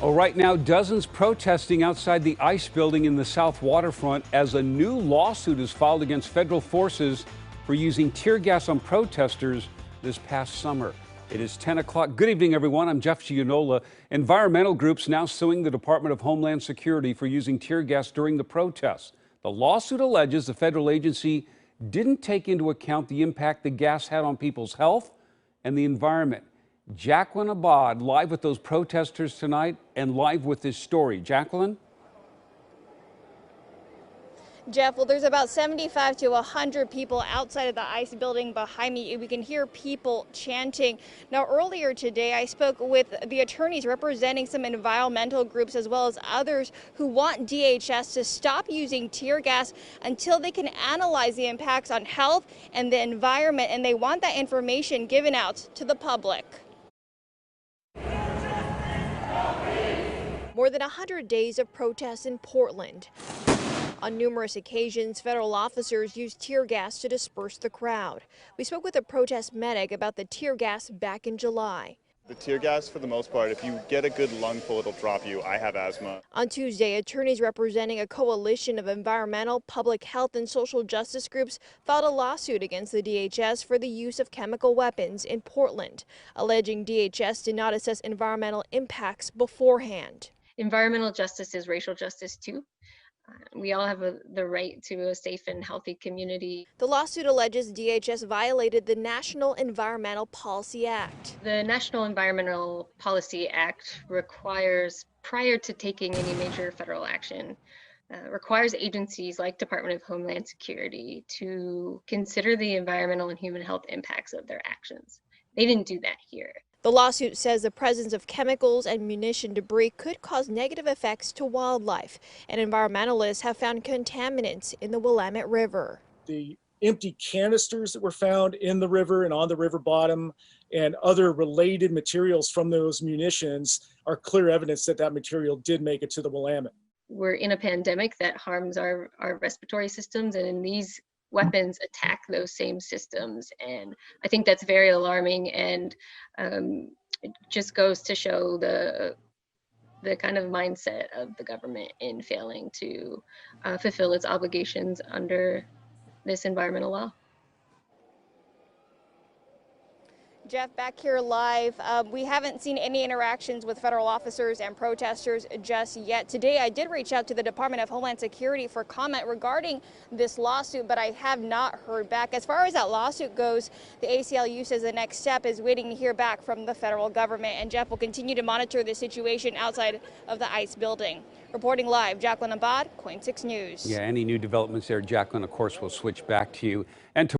Oh, right now, dozens protesting outside the ICE building in the South Waterfront as a new lawsuit is filed against federal forces for using tear gas on protesters this past summer. It is 10 o'clock. Good evening, everyone. I'm Jeff Gianola. Environmental groups now suing the Department of Homeland Security for using tear gas during the protests. The lawsuit alleges the federal agency didn't take into account the impact the gas had on people's health and the environment. Jacqueline Abad live with those protesters tonight and live with this story. Jacqueline? Jeff, well, there's about 75 to 100 people outside of the ICE building behind me. We can hear people chanting. Now, earlier today, I spoke with the attorneys representing some environmental groups as well as others who want DHS to stop using tear gas until they can analyze the impacts on health and the environment, and they want that information given out to the public. More than 100 days of protests in Portland. On numerous occasions, federal officers used tear gas to disperse the crowd. We spoke with a protest medic about the tear gas back in July. The tear gas, for the most part, if you get a good lungful, it'll drop you. I have asthma. On Tuesday, attorneys representing a coalition of environmental, public health, and social justice groups filed a lawsuit against the DHS for the use of chemical weapons in Portland, alleging DHS did not assess environmental impacts beforehand. Environmental justice is racial justice too. We all have the right to a safe and healthy community. The lawsuit alleges DHS violated the National Environmental Policy Act. The National Environmental Policy Act requires, prior to taking any major federal action, requires agencies like Department of Homeland Security to consider the environmental and human health impacts of their actions. They didn't do that here. The lawsuit says the presence of chemicals and munition debris could cause negative effects to wildlife, and environmentalists have found contaminants in the Willamette River. The empty canisters that were found in the river and on the river bottom and other related materials from those munitions are clear evidence that that material did make it to the Willamette. We're in a pandemic that harms our respiratory systems, and in these weapons attack those same systems, and I think that's very alarming, and it just goes to show the kind of mindset of the government in failing to fulfill its obligations under this environmental law. Jeff, back here live. We haven't seen any interactions with federal officers and protesters just yet. Today, I did reach out to the Department of Homeland Security for comment regarding this lawsuit, but I have not heard back. As far as that lawsuit goes, the ACLU says the next step is waiting to hear back from the federal government. And Jeff will continue to monitor the situation outside of the ICE building. Reporting live, Jacqueline Abad, KOIN 6 News. Yeah, any new developments there, Jacqueline, of course, we'll switch back to you. And